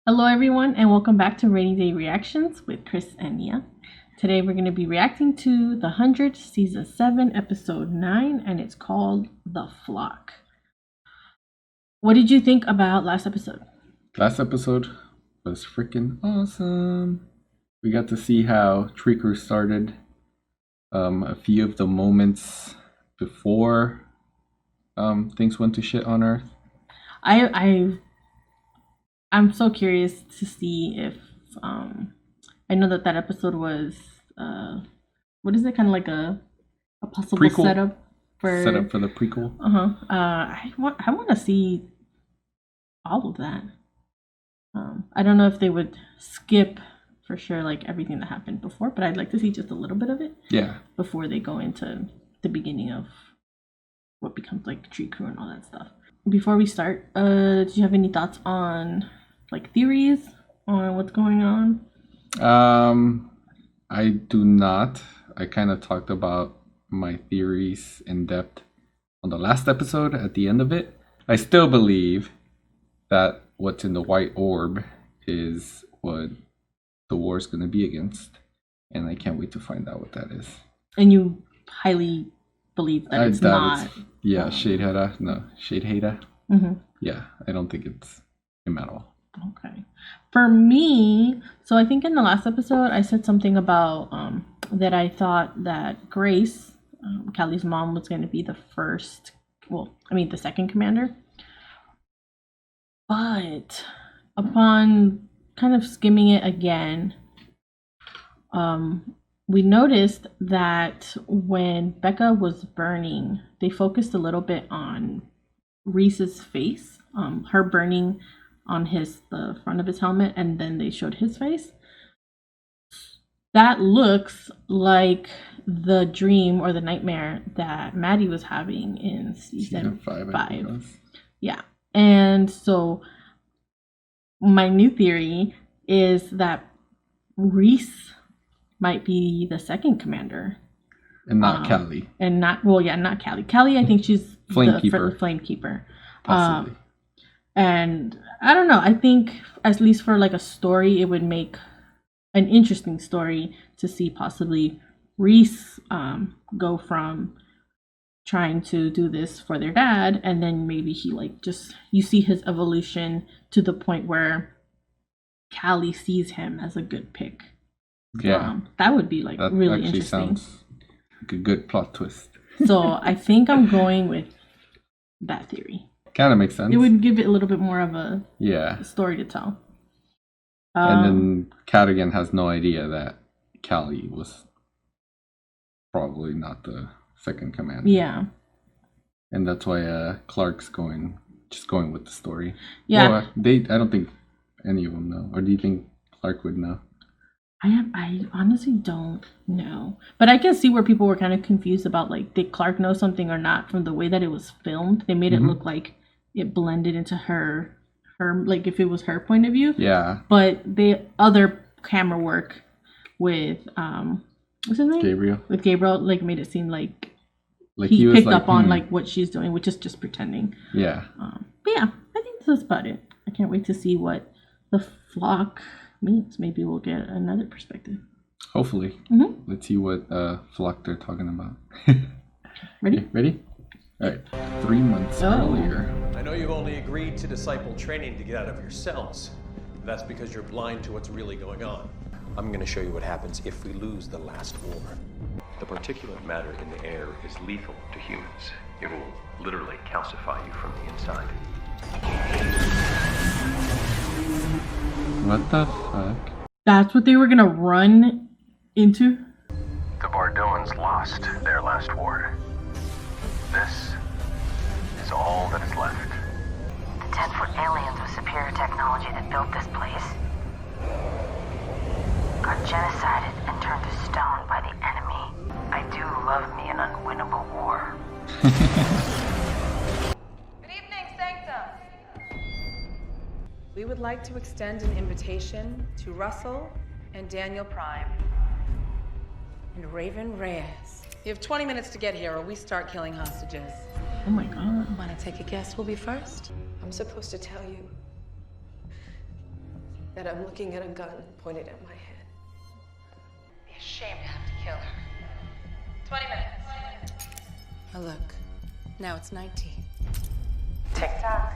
Hello everyone and welcome back to Rainy Day Reactions with Chris and Nia. Today we're going to be reacting to The 100 Season 7 Episode 9 and it's called The Flock. What did you think about last episode? Last episode was freaking awesome. We got to see how Tree Crew started. A few of the moments before things went to shit on Earth. I'm so curious to see if I know that episode was what is it, kind of like a possible Prequel. setup for the prequel. I want to see all of that. I don't know if they would skip for sure like everything that happened before, but I'd like to see just a little bit of it. Yeah. Before they go into the beginning of what becomes like Tree Crew and all that stuff. Before we start, do you have any thoughts on like theories on what's going on? I do not. I kind of talked about my theories in depth on the last episode at the end of it. I still believe that what's in the white orb is what the war is going to be against, and I can't wait to find out what that is. And you highly believe that it's not. Yeah, Sheidheda. No, Sheidheda. Mm-hmm. Yeah, I don't think it's him at all. Okay. For me, so I think in the last episode I said something about that I thought that Grace, Callie's mom, was going to be the second commander. But upon kind of skimming it again, we noticed that when Becca was burning, they focused a little bit on Reese's face, her burning on the front of his helmet, and then they showed his face. That looks like the dream or the nightmare that Maddie was having in season 5. Yeah. And so my new theory is that Reese might be the second commander. And not Callie. And not Callie. Callie, I think she's the Flamekeeper. Possibly. And I don't know. I think at least for like a story, it would make an interesting story to see possibly Reese go from trying to do this for their dad, and then maybe he you see his evolution to the point where Callie sees him as a good pick. Yeah, that would be like that really actually interesting. Sounds like a good plot twist. So I think I'm going with that theory. Kind of makes sense. It would give it a little bit more of a story to tell. And then Cadigan has no idea that Callie was probably not the second commander. Yeah. And that's why Clark's going with the story. Yeah. Well, I don't think any of them know. Or do you think Clark would know? I honestly don't know. But I can see where people were kind of confused about like, did Clark know something or not from the way that it was filmed. They made it look like it blended into her like if it was her point of view. Yeah. But the other camera work with what's his name? Gabriel. With Gabriel, like made it seem like he picked up on like what she's doing, which is just pretending. Yeah. But yeah, I think that's about it. I can't wait to see what the flock means. Maybe we'll get another perspective. Hopefully. Let's see what flock they're talking about. Ready? Okay, ready? All right. 3 months earlier. I know you've only agreed to disciple training to get out of your cells. That's because you're blind to what's really going on. I'm going to show you what happens if we lose the last war. The particulate matter in the air is lethal to humans. It will literally calcify you from the inside. What the fuck? That's what they were gonna run into? The Bardoans lost their last war. This is all that is left. The 10-foot aliens with superior technology that built this place got genocided and turned to stone by the enemy. I do love me an unwinnable war. Good evening, Sanctum. We would like to extend an invitation to Russell and Daniel Prime and Raven Reyes. You have 20 minutes to get here or we start killing hostages. Oh my god. Want to take a guess who'll be first? I'm supposed to tell you that I'm looking at a gun pointed at my head. Be ashamed to have to kill her. 20 minutes. Oh, look. Now it's 19. Tick-tock.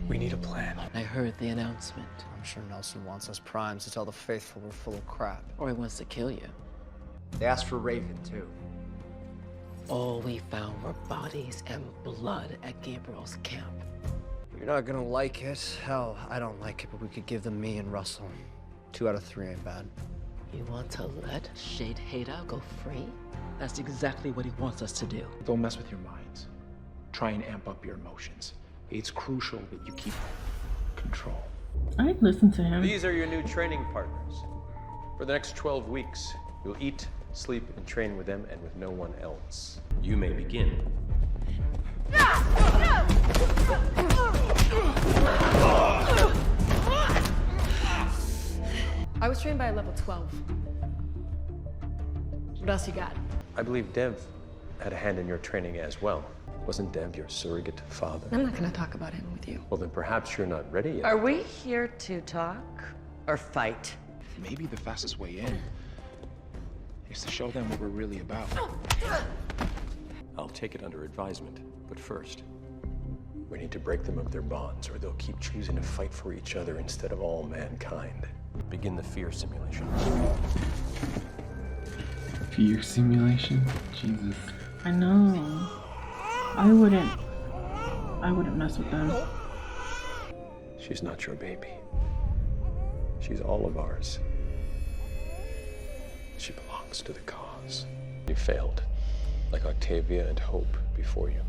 We need a plan. I heard the announcement. I'm sure Nelson wants us primes to tell the faithful we're full of crap. Or he wants to kill you. They asked for Raven, too. All we found were bodies and blood at Gabriel's camp. You're not gonna like it. Hell, I don't like it, but we could give them me and Russell. 2 out of 3 ain't bad. You want to let Sheidheda go free? That's exactly what he wants us to do. Don't mess with your minds. Try and amp up your emotions. It's crucial that you keep control. I'd listen to him. These are your new training partners. For the next 12 weeks, you'll eat, sleep, and train with them and with no one else. You may begin. I was trained by a level 12. What else you got? I believe Dev had a hand in your training as well. Wasn't Dev your surrogate father? I'm not gonna talk about him with you. Well, then perhaps you're not ready yet. Are we here to talk or fight? Maybe the fastest way in is to show them what we're really about. I'll take it under advisement, but first, we need to break them of their bonds, or they'll keep choosing to fight for each other instead of all mankind. Begin the fear simulation. Fear simulation? Jesus. I know. I wouldn't mess with them. She's not your baby. She's all of ours. She belongs to the cause. You failed, like Octavia and Hope before you.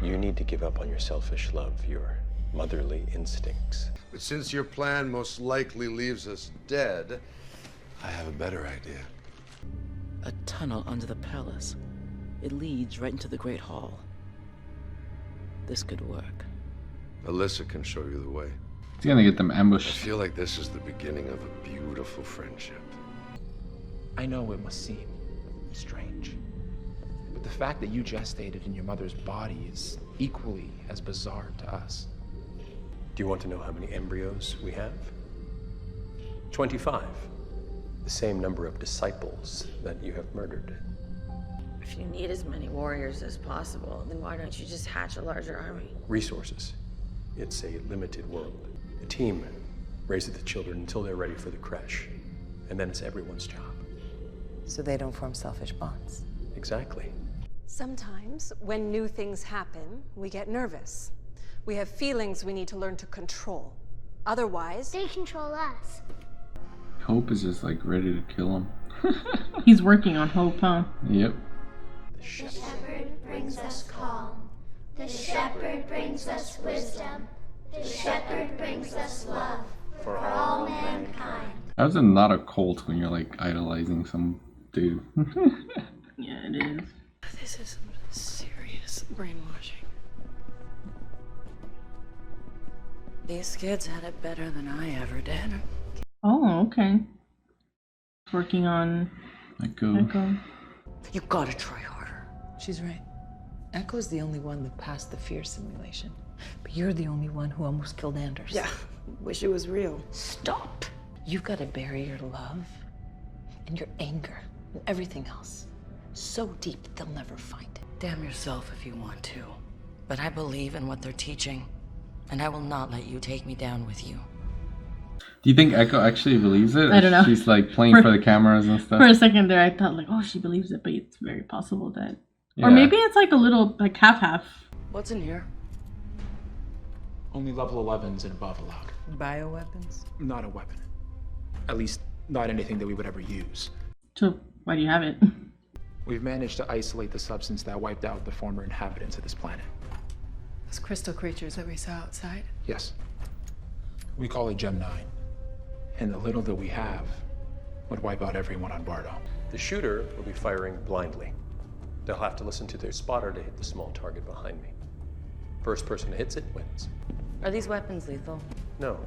You need to give up on your selfish love, your motherly instincts. But since your plan most likely leaves us dead, I have a better idea. A tunnel under the palace. It leads right into the Great Hall. This could work. Alyssa can show you the way. He's gonna get them I ambushed. feel like this is the beginning of a beautiful friendship. I know it must seem strange, but the fact that you gestated in your mother's body is equally as bizarre to us. Do you want to know how many embryos we have? 25. The same number of disciples that you have murdered. If you need as many warriors as possible, then why don't you just hatch a larger army? Resources. It's a limited world. The team raises the children until they're ready for the creche, and then it's everyone's job. So they don't form selfish bonds. Exactly. Sometimes, when new things happen, we get nervous. We have feelings we need to learn to control. Otherwise, they control us. Hope is just like ready to kill him. He's working on Hope, huh? Yep. The shepherd brings us calm. The shepherd brings us wisdom. The shepherd brings us love for all mankind. How's it not a cult when you're like idolizing some dude? Yeah, it is. This is some serious brainwashing. These kids had it better than I ever did. Oh, okay. Working on Echo. You gotta try harder. She's right. Echo's the only one that passed the fear simulation. But you're the only one who almost killed Anders. Yeah, wish it was real. Stop. You've got to bury your love and your anger and everything else so deep that they'll never find it. Damn yourself if you want to. But I believe in what they're teaching, and I will not let you take me down with you. Do you think Echo actually believes it? I don't know. She's like playing for the cameras and stuff. For a second there, I thought like, oh, she believes it, but it's very possible that, Yeah. or maybe it's like a little like half. What's in here? Only level 11s and above allowed. Bioweapons? Not a weapon. At least, not anything that we would ever use. So why do you have it? We've managed to isolate the substance that wiped out the former inhabitants of this planet. Those crystal creatures that we saw outside? Yes. We call it Gem 9. And the little that we have would wipe out everyone on Bardo. The shooter will be firing blindly. They'll have to listen to their spotter to hit the small target behind me. First person who hits it wins. Are these weapons lethal? No.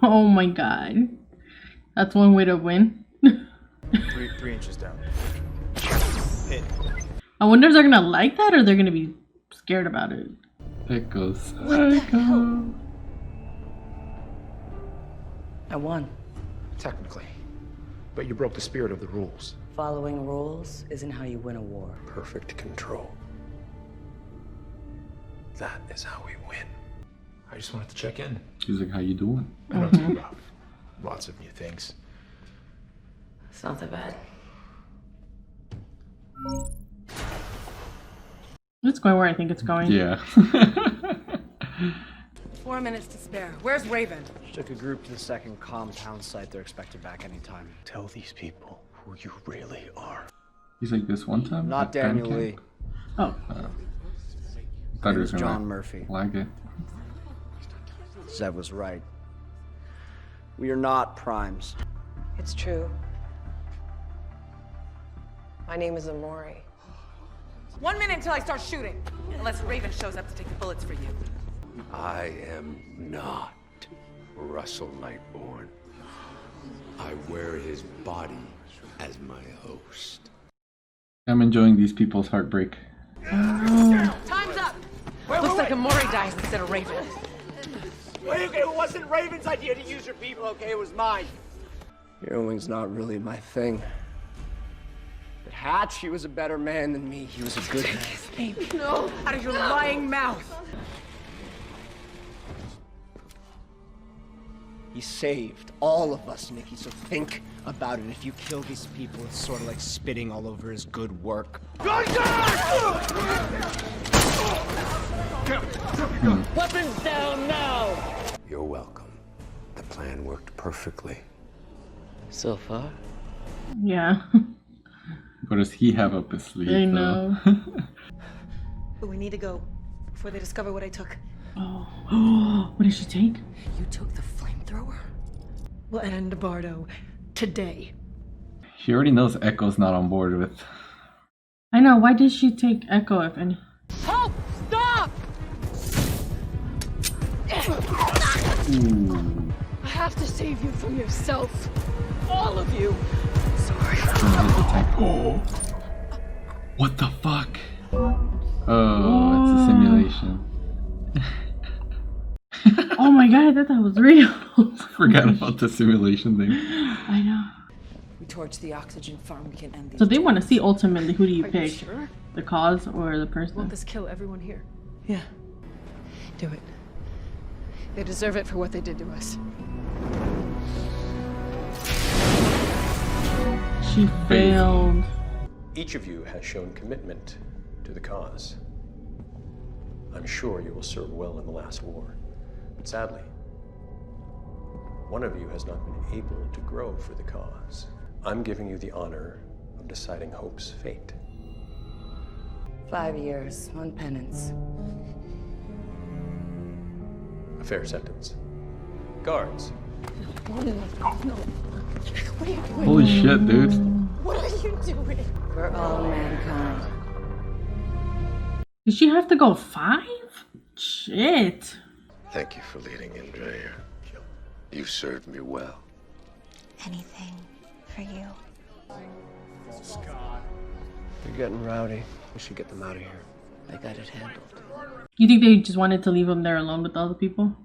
Oh my god. That's one way to win. 3 Switches down. Hit. I wonder if they're gonna like that or they're gonna be scared about it. Echoes. What the hell? I won. Technically. But you broke the spirit of the rules. Following rules isn't how you win a war. Perfect control. That is how we win. I just wanted to check in. He's like, how you doing? I know too about lots of new things. It's not that bad. It's going where I think it's going. Yeah. 4 minutes to spare. Where's Raven? Took a group to the second compound site. They're expected back anytime. Tell these people who you really are. He's like, this one time? Not at Daniel band Lee. camp? Oh. Thought he It was was gonna John Murphy. like it. Zev was right. We are not primes. It's true. My name is Amori. 1 minute until I start shooting. Unless Raven shows up to take the bullets for you. I am not Russell Nightborn. I wear his body as my host. I'm enjoying these people's heartbreak. Time's up! Looks like Amori dies instead of Raven. Wait, okay, it wasn't Raven's idea to use your people, okay? It was mine. Heroing's not really my thing. But Hatch, he was a better man than me. He was a good man. His name, no, out of your lying mouth. He saved all of us, Nikki, so think about it. If you kill these people, it's sort of like spitting all over his good work. Weapons down now! You're welcome. The plan worked perfectly. So far? Yeah. What does he have up his sleeve? I know. But we need to go before they discover what I took. Oh. What did she take? You took the flamethrower? We'll end Bardo today. She already knows Echo's not on board with. I know. Why did she take Echo if any? Hope! Stop! Ooh. I have to save you from yourself. All of you. Sorry. Oh. What the fuck? Oh, it's a simulation. Oh my god, I thought that was real. Forgot about the simulation thing. I know. We torch the oxygen farm, we can end these. So they want to see ultimately who do you Are you pick? sure? The cause or the person? Won't this kill everyone here? Yeah. Do it. They deserve it for what they did to us. She failed. Each of you has shown commitment to the cause. I'm sure you will serve well in the last war. But sadly, one of you has not been able to grow for the cause. I'm giving you the honor of deciding Hope's fate. 5 years, on penance. A fair sentence. Guards. No. What are you doing? Holy shit, dude. What are you doing? For all mankind. Did she have to go 5? Shit. Thank you for leading Indra here. You served me well. Anything for you. They're getting rowdy. We should get them out of here. I got it handled. You think they just wanted to leave him there alone with all the people?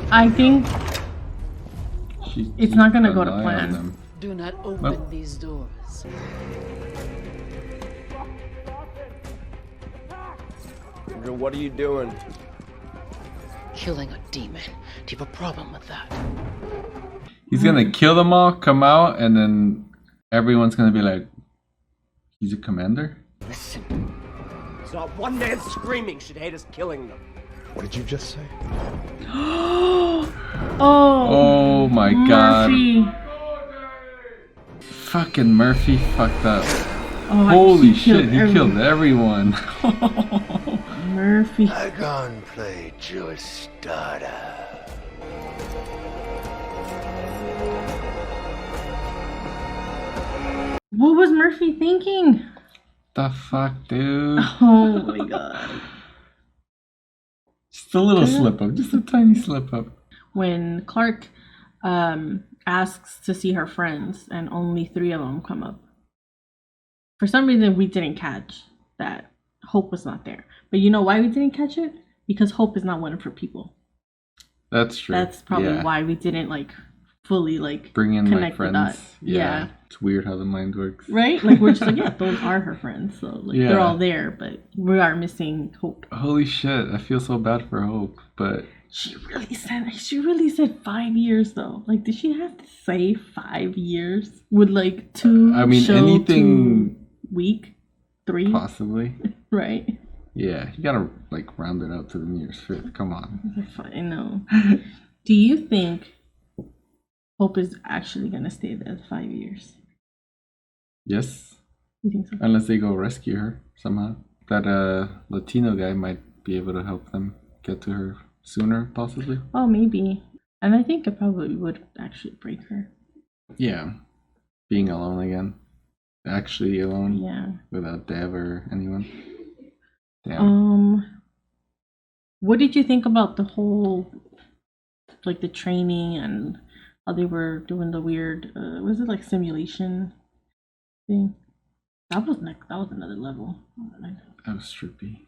I think it's not gonna go to plan. Do not open these doors. Indra, what are you doing? Killing a demon. Do you have a problem with that? He's gonna kill them all, come out, and then everyone's gonna be like, he's a commander? Listen. It's not one man screaming. Sheidheda's killing them. What did you just say? Oh my Murphy. god. Fucking Murphy fucked up. Oh, holy shit, he killed everyone. Murphy. I gone play your starter. What was Murphy thinking? The fuck, dude? Oh my god. Just a little slip up, just a tiny slip up. When Clark asks to see her friends, and only 3 of them come up. For some reason, we didn't catch that Hope was not there. But you know why we didn't catch it? Because Hope is not one of her people. That's true. That's probably why we didn't like fully like bring in connect my the friends. dots. Yeah. It's weird how the mind works. Right? Like we're just like, yeah, those are her friends. So like they're all there, but we are missing Hope. Holy shit, I feel so bad for Hope, but she really said 5 years though. Like did she have to say 5 years? With like 2 anything 2 week 3 possibly. Right? Yeah, you gotta like round it out to the nearest 5th. Come on. I know. Do you think Hope is actually gonna stay there 5 years? Yes. You think so? Unless they go rescue her somehow. That Latino guy might be able to help them get to her sooner, possibly. Oh, maybe. And I think it probably would actually break her. Yeah. Being alone again. Actually alone. Yeah. Without Dev or anyone. Damn. What did you think about the whole, like the training and how they were doing the weird, was it like simulation thing? That was another level. That was trippy.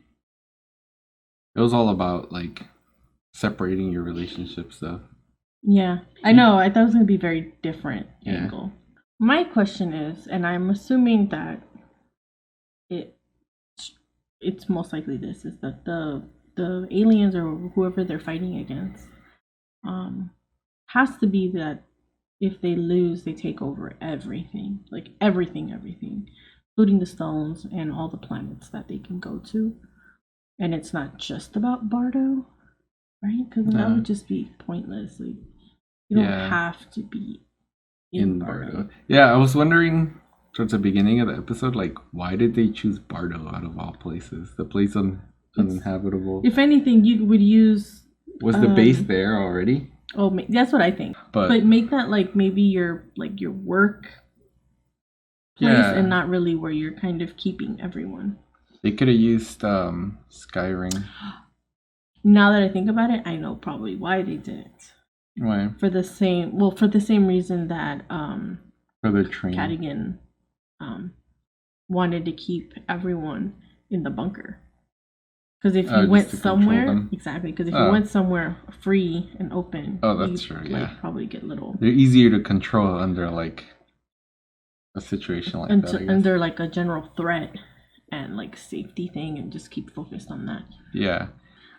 It was all about like separating your relationships though. Yeah, I know. I thought it was going to be very different angle. My question is, and I'm assuming that it's most likely this, is that the aliens or whoever they're fighting against has to be that if they lose, they take over everything. Like everything, including the stones and all the planets that they can go to. And it's not just about Bardo, right? Because that would just be pointless. Like you don't have to be in Bardo. Yeah, I was wondering towards the beginning of the episode, like, why did they choose Bardo out of all places? The place uninhabitable. If anything, you would use... Was the base there already? Oh, that's what I think. But make that, like, maybe your work place and not really where you're kind of keeping everyone. They could have used Skyring. Now that I think about it, I know probably why they didn't. Why? For the same reason that for their training. Cadigan wanted to keep everyone in the bunker. Because if you went somewhere, exactly. Because if you went somewhere free and open, that's true. Yeah, probably get little. They're easier to control under like a situation like that. I guess. Under like a general threat and like safety thing, and just keep focused on that. Yeah.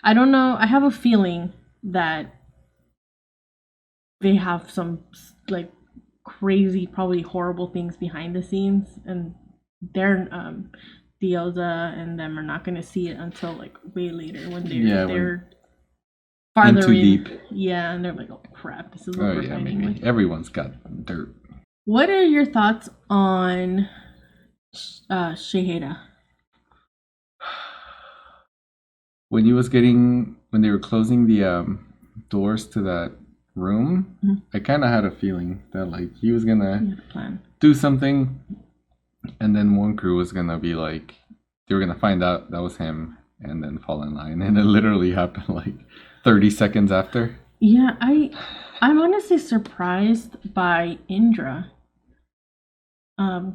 I don't know. I have a feeling that they have some like crazy, probably horrible things behind the scenes, and they're Diyoza and them are not going to see it until like way later when they're farther in. Deep. Yeah, and they're like, oh crap, this is what we're fighting with. Everyone's got dirt. What are your thoughts on Sheidheda? When they were closing the doors to that room, I kind of had a feeling that like he was gonna do something, and then Wonkru was gonna be like, they were gonna find out that was him and then fall in line, and it literally happened like 30 seconds after. Yeah, I'm honestly surprised by Indra.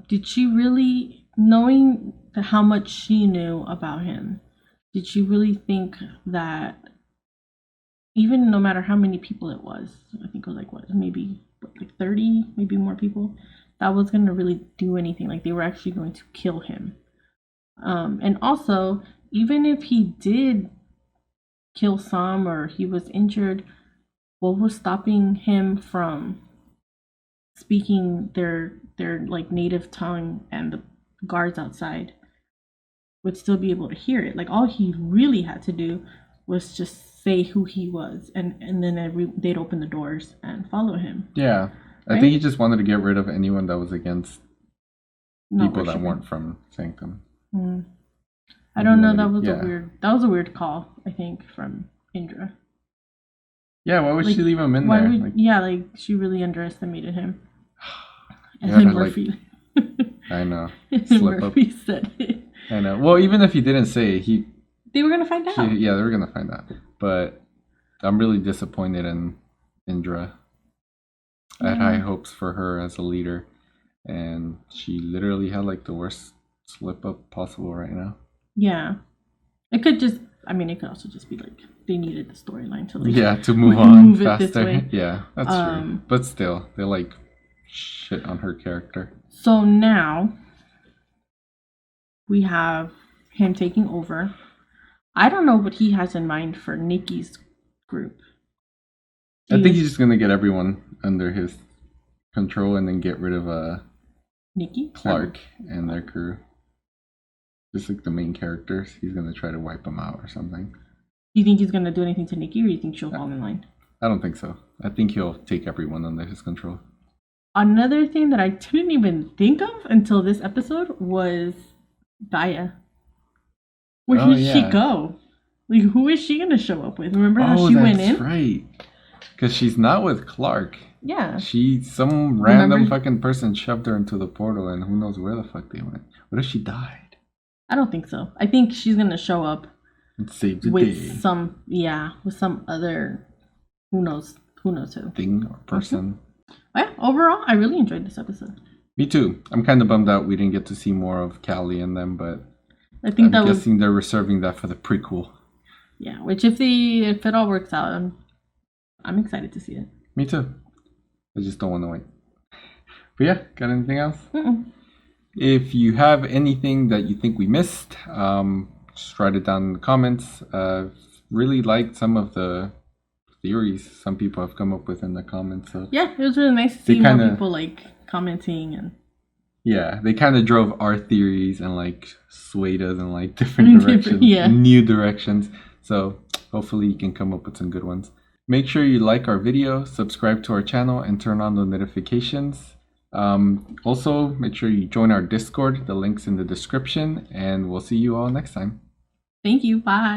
Did she really, knowing how much she knew about him, did she really think that even no matter how many people it was, I think it was like maybe 30, maybe more people, that was going to really do anything? Like they were actually going to kill him. And also, even if he did kill some or he was injured, what was stopping him from speaking their like native tongue, and the guards outside would still be able to hear it? Like all he really had to do was just say who he was, and then they'd open the doors and follow him. Yeah, right? I think he just wanted to get rid of anyone that was against people that weren't from Sanctum. I don't know. That was a weird call, I think, from Indra. Yeah, why would she leave him in there? She really underestimated him. And then Murphy. I know. Murphy said it. I know. Well, even if he didn't say it, they were gonna find out. They were gonna find out. But I'm really disappointed in Indra. I had high hopes for her as a leader, and she literally had like the worst slip up possible right now. Yeah. It could also just be like they needed the storyline to to move on it this faster. way. Yeah, that's true. But still, they like shit on her character. So now we have him taking over. I don't know what he has in mind for Nikki's group. I think he's just gonna get everyone under his control and then get rid of Nikki? Clark and their crew. Just like the main characters. He's gonna try to wipe them out or something. Do you think he's gonna do anything to Nikki, or do you think she'll fall in line? I don't think so. I think he'll take everyone under his control. Another thing that I didn't even think of until this episode was Gaia. Where did she go? Like, who is she gonna show up with? Remember how she went in? That's right. Because she's not with Clark. Yeah. Some random fucking person shoved her into the portal, and who knows where the fuck they went. What if she died? I don't think so. I think she's gonna show up and save the with day. with some other who knows who. Thing or person. Yeah, overall, I really enjoyed this episode. Me too. I'm kind of bummed out we didn't get to see more of Callie and them, but I think I'm guessing they're reserving that for the prequel. Yeah, which if it all works out, I'm excited to see it. Me too. I just don't want to wait. But yeah, got anything else? Mm-mm. If you have anything that you think we missed, just write it down in the comments. Really liked some of the theories some people have come up with in the comments. So yeah, it was really nice to see more people like commenting and. Yeah, they kind of drove our theories and like swayed us in like different directions, new directions. So hopefully you can come up with some good ones. Make sure you like our video, subscribe to our channel, and turn on the notifications. Also, make sure you join our Discord. The link's in the description, and we'll see you all next time. Thank you. Bye.